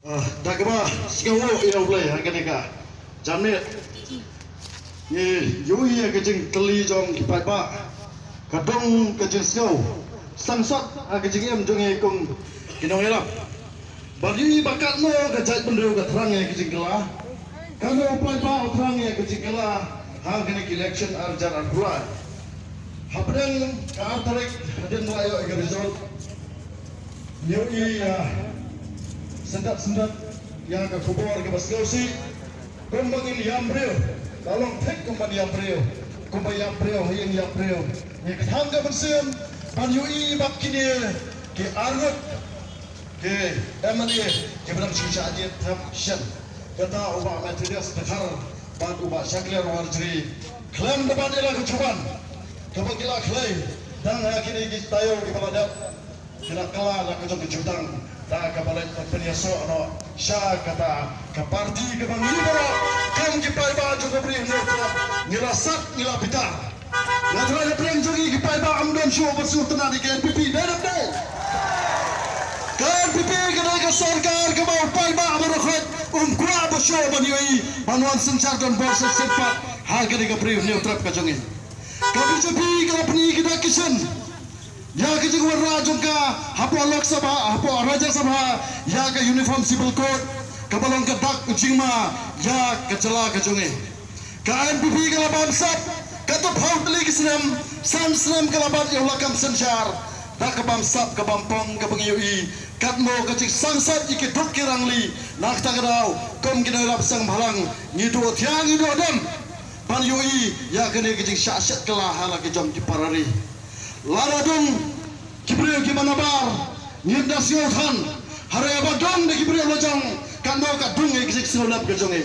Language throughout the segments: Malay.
Dagba sikawo ina ulai hanganeka jamne ye yui ya kejing teli jong kipai ba kadong kejing sikaw sangsat kejing em jong e kong kinong era bagi bakat no kejat bendeu ka terang ya kejing kela kalau pai ba terang ya kejing kela hangane election arjar arpulai habdang ka tarik haden layo ke result yui ya sendat-sendat yang ke kubur ke Baskausi kumbangin yang beliau tolong tek kumban yang beliau yang beliau ni ketangga bersiam pan yui bak kini ke arut ke MLA ke berang sisa aja tam syan kata ubah Methodist dekar ban ubah Syaklir Warjri klaim depan ialah kecuban kebagila klaim dan kini kita tayo di baladap kena kalah nak kejong kejutang dah kabalan penyaso ano sya kata ke parti ke bang libera kan ki pai ba jo beri netra nirasat nila pita natra preng jogi ki pai ba amdon show bersu tena di KNPP dadap dai KNPP kena ke sarkar ke mau pai ba berkhot kwa bo show banioi banwan sanchar don borsa sepat ha ke beri netra ka jongin ka BJP ka pani kita kisan ya kejeng warna jongka hapo Lok Sabha hapo Raja Sabha ya ke uniform civil code kabalong kedak ujingma ya kecela kejonge KNPP kalaban sap kata haut li kisram sam kalaban ya lakam sanchar dak kabam sap kabampong kabangiyui katmo kecik sangsat iki dok kirangli nak tagadau kom kinarap sang balang ngido tiang ngido adam pan yui ya kene kecik syasyat kelah hala kejom kiparari laradung kibriyo kimanabar nirdas yothan haraya badong de kibriyo lojong kando kadung e kisik sinolap gajong e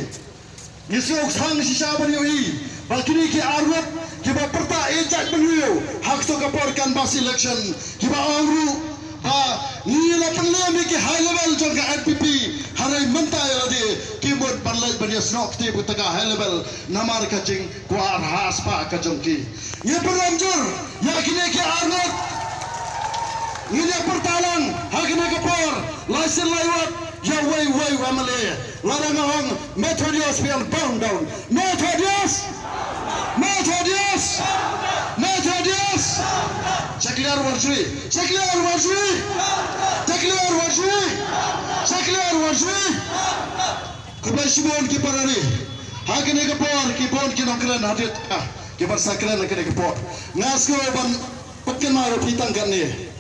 yisok sang sisa barioi balkini ki arwat kiba perta ejak baniyo hak to kaporkan bas election kiba angru nila panlami ki high level jong ka NPP haray manta yadi keyboard panlay baniya snok te butaga high level namar kaching kwar has pa kajong ki ye peramjur yakine ki arwat ini pertalang hakine kapor laisen laiwat ya way wamale larang hong Methodius pian bound down Methodius Syaklir Warjri kubai shibon ki parari hakine kapor ki bon ki nokran hadit ki barsakran hakine kapor ngasko ban pakken maro pitang kanne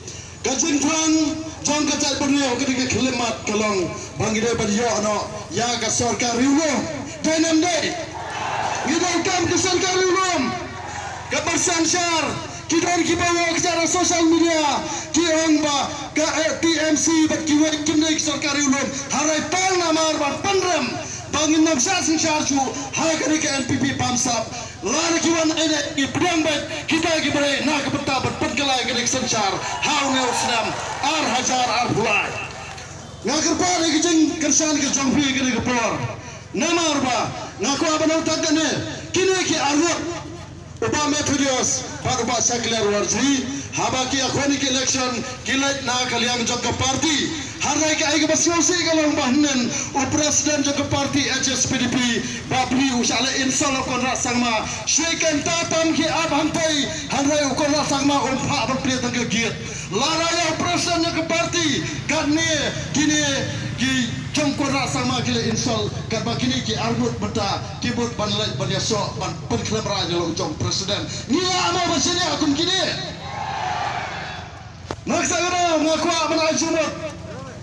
kajing tuan jong kacai berneo ketika kelemat kelong bangide badiyo ano ya ka sarkar riulo dainam dai ngidau kam ke sarkar riulo ka bersansyar kidon kibawa secara sosial media ki ba ka TMC bat ki wai kimne sarkar riulo harai pal namar ban pandram bangin nam sansyar chu ha ketika NPP pamsap lar kiwan ene ki pedang bat kita ki bare na ka peta bat pelai ke sanchar hau ne usnam ar hajar ar bulai ngaker par ke jeng kersan ke jongpi ke por namar ba ngaku abanau takane kini ki arut uba Methodius uba Syaklir Warjri habaki akhwani ke election kilat na kaliang jong ke parti harai ke ai ke basiosi kalau bahnen u presiden jong ke parti HSPDP babli usale insal kon rasangma syaikan tatam ki abhantai harai kon rasangma umpa berpri tang ke giat laraya presiden jong ke parti kadne kini ki jong kon rasangma kile insal kad bakini ki arbut beta kibut banlai baniaso ban perklemra jong jong presiden nila ama basini akum kini naksagara ngakwa manajumut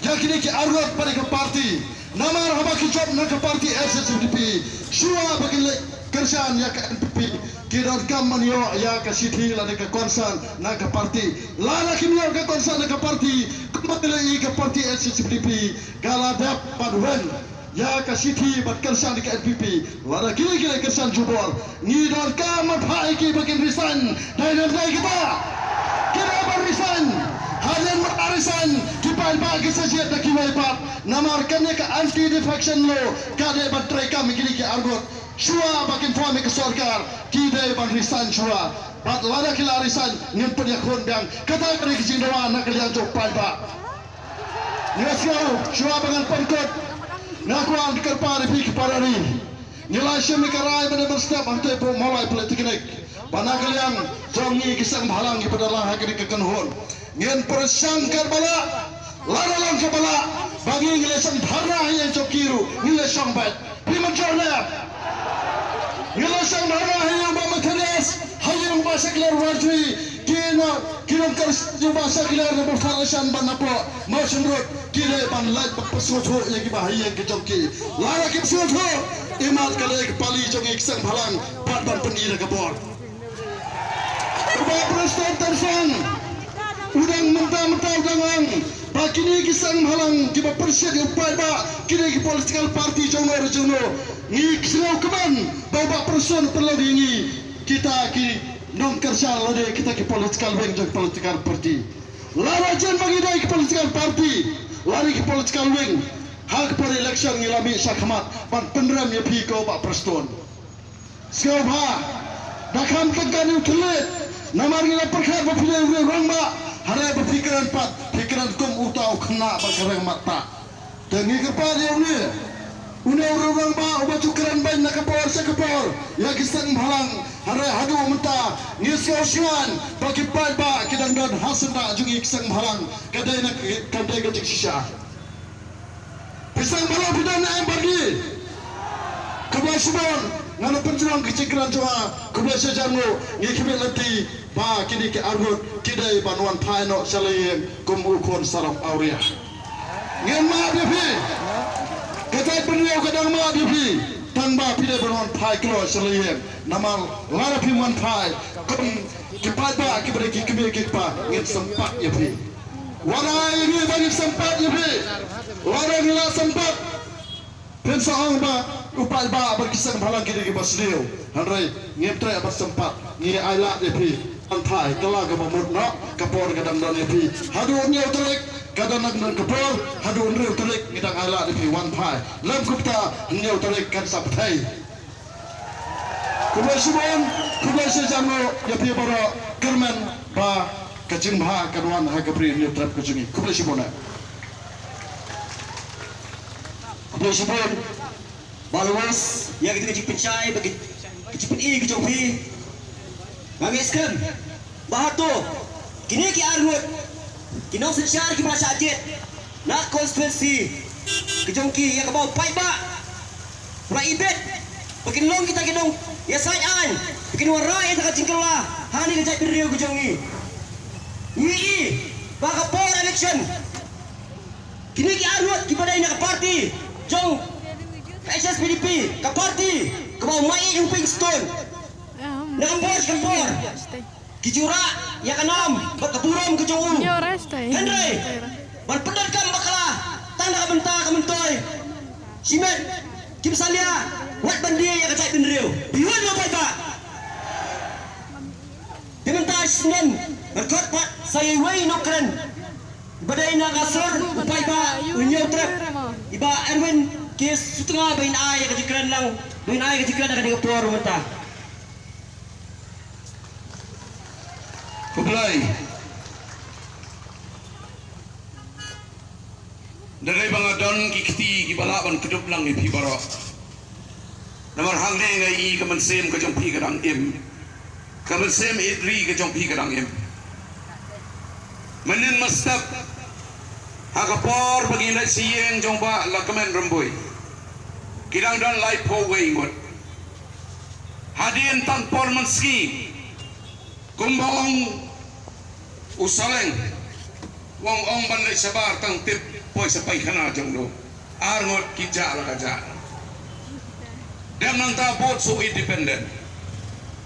yakini ki arwat pada ke parti namar haba ki job na ke parti SSDP shua bagi kersan ya ke NPP kidon kamman yo ya ke sithi la ke konsan na ke parti lala kimyo ke konsan na ke parti kumatile i ke parti SSDP kala dap padwen ya ke sithi bat kersan ke NPP lala kini kersan jubor ni don kamman phai ki bagi resign dalam dai kita berisan halian berisan kipai bagi saja tak kipai bat namarkannya ke anti defection law kade batrai kami kini ke argot shua bakin fami ke sarkar kide berisan shua bat lada kilarisan nyempet ya kondang kata kali kijindawa nak lihat jopai bat Nyaskau, syua dengan pengkot. Ngakuan dikerpa di kepada ni. Nilai syemi karai pada berstep hantu ibu mulai politik. Panakal yang jongi kisah menghalang kepada Allah hakiri kekenhun. Ngen persangkar bala, laralang ke bala. Bagi ngilesan dharna yang cokiru, ngilesan bet. Piman jornap. Ngilesan dharna yang bamatenes, hayang bahasa kelar wajwi. Kina kers bahasa kelar na berfarasan banapo. Mau sendrut kile ban lait berpesuatu yang bahaya ke joki. Lara ke pesuatu. Imat kali pali jongi kisah menghalang. Ban penira kebor. Bapak Presiden Tarzan udang mentah-mentah udangan bagi ni kisah menghalang kiba persiden upai ba kini ki political party jono ni kisah keman Bapak Presiden perlu diingi kita ki non kerja lade kita ki political wing dan political party larajan bagi dai ki political party lari ki political wing hak per election ngilami sakhamat ban penram ya pi ko Bapak Presiden siapa dakam tekan utulit namar ngila perkhat berpilih orang ba hari berfikiran pat fikiran kum utau kena berkerang mata tengi kepada yang ni orang ba ubat cukuran bain nak kapor sekapor ya kisah menghalang hari hadu mentah ngisi osian bagi pai ba kidang dan hasan da jungi kisah menghalang kadai nak kadai gajik sisa pisang malam bidan na bagi kebasyuan ngana penjuang kecikran cuma kebiasa jango ngikibet leti ba kini ke argut kidai banuan paino salayem kumukun sarap auria ngan ma dipi ketai beliau kadang ma dipi tang ba pidai banuan pai klo salayem namal lara pi wan pai kum kipai ba kibere kibe kikpa ngit sempat ya pi warai ini bagi sempat ya pi warai ngila sempat pensaang ba upai ba berkisah menghalang kini ke basliu hanrai ngeptre bersempat ni aila depi antai kala ke mamut nak kapor kadang dan depi hadu nya uterik kadang nak kapor hadu nya uterik ngidang aila depi wan pai lam kupta nya uterik kan sabtai kubasi jamu depi bara kerman ba kacing bha kadwan ha kapri nya trap kacungi kubasi bona Baluas yang kita kecil pencai bagi kecil ini kecil pi, mengiskan bahawa tu kini kita arut, kini secara kita merasa ajet, nak konstitusi kejongki yang kebau pai ba, pula ibet, bikin long kita kidong, ya sayang, bikin warai yang tak cingkelah, hani kejai beriu kejongi, ini baka por election, kini kita arut kita dah nak parti, jong. SSPDP ke parti ke bawah mai uping stone nak kampor kijura ya kanam keburam ke jong Henry berpedar kam bakalah tanda ka mentoy simet kim salia wat bandi ya kacai benriu biwan mo pai ba dimentai senen berkot pat saya wei nokren badai na kasur upai ba unyo trap iba Erwin kes setengah bain air kecikran lang bain air kecikran akan dikepor mentah Kublai dari bangadon kikti kibalaban kedup lang ipi baro namar hangne ngai kamensem kejongpi kadang im kamensem idri kejongpi kadang im menin mastap hakapor bagi nak sieng jongba lakamen rembui kidang dan lai po wei ngot hadien tan por manski kumbong usaleng wong ong bandai sabar tang tip poi sapai khana jongdo arngot kija la kaja dem nang ta bot so independent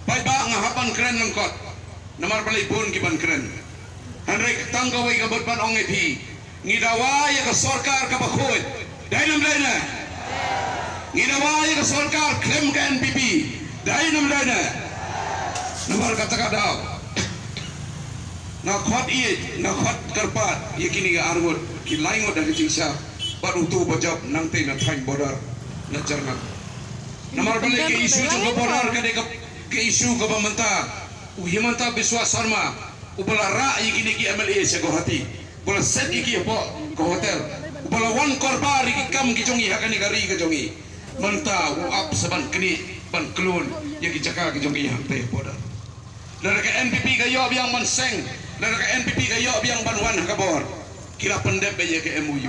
pai ba ngahapan keren lengkot namar balai pun kiban keren hanrek tangga wei kabot ban ong epi ngidawaya ka sarkar ka bakhoy dainam daina ngidawaya ka sarkar klaim ka NPP dainam daina namar kata daw na khot i na khot karpat yakini ga argot ki laingot da kicisa baru tu bajab nang te na thain border na jarna namar balik ke isu jong border ka de ke isu ka bamanta uhimanta biswa sarma ubala ra yakini ki MLA se gohati bola set iki po ke hotel Upalawan korba rikikam kijongi hakani gari kijongi. Manta uap saban kini ban kelun yang kijaka kijongi hante poda. Lara ke NPP kayo biang manseng, lara ke NPP kayo biang banwan kabor. Kira pendep baye ke MOU.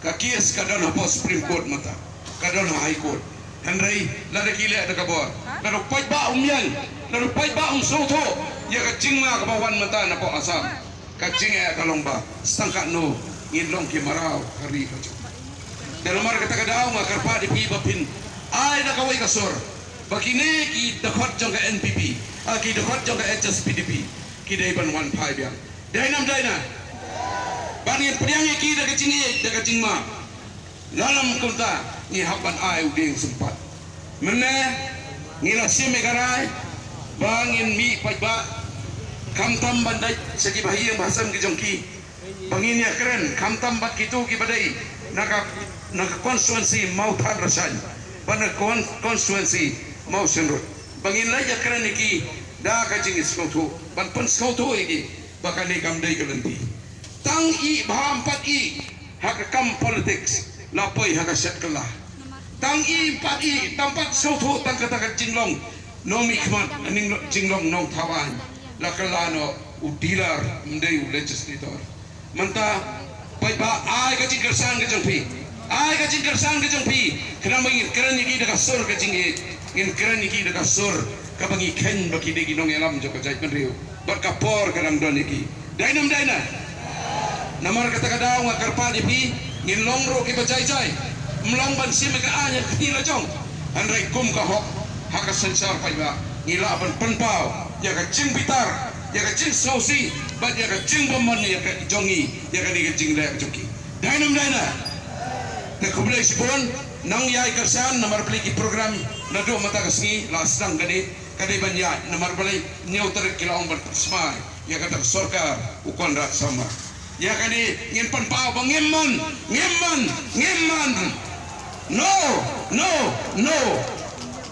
Kakis kadon hapo Supreme Court mata. Kadon High Court. Henry lara kile ada kabor. Lara pai ba umyan, lara pai ba soto. Ya kacingma kabawan mata na po asam. Kacing kalomba. Stangka no ngilong ki marau kari kacu. Dalam mar kata kadau nga karpa di pibapin. Ay nakaway kasor. Bakini ki dakot jong ka NPP. Ki dakot jong ka HSPDP. Ki daiban 15 yang. Dainam daina. Bangin pediangi ki da kacing ma. Lalam kunta ni haban ay uding sempat. Mene ngila sime garai. Bangin mi paiba. Kamtam bandai segi bahiyang bahasam ki jongki. Bangin ya keren kamtam bat kitu ki badai. Naka konstituensi mau thar rasan. Bana konstituensi mau senrut. Bangin lai ya keren iki da kajing iskautu. Ban pun skautu iki bakal ni kamdai kelenti. Tang i baham pat i hakam politics lapoi hakaset kelah. Tang i pat i tampat skautu tang kata jinglong nong ikmat aning jinglong nong tawan. Lakalano udilar mendai legislator. Manta pai ba ai ka jingkersan ka jongpi. Ai ka jingkersan ka jongpi. Kenapa ingin keren iki dekat sur ka jingi. Ingin keren iki dekat sur ka bangi ken baki de ginong elam jo ka jait menriu. Berkapor ka nang don iki. Dainam daina. Namar kata kadau nga karpa dipi ngin longro ki ba jai. Mlong ban sim ka anya kila jong. Andrai kum ka hok haka sensar pai ba. Ngila ban penpau. Ya ka jing pitar, ya ka jing sausi, bat ya ka jing bomon ya ka jongi, ya ka di ka jing lek joki. Dainam daina. Te kublai sipon nang yai kersan namar peliki program nado mata kasngi lasang kade banya namar pelai nyautar kilaong bertasmai ya kata sorkar ukon rat sama. Ya ka di ngin panpao bang ngeman. No.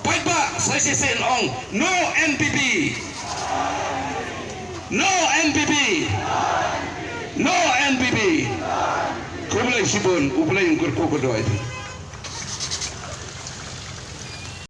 Pai ba saya sesen ong no NPP. No NPP. Kublai sibun, ublai yung kurko ko doa itu.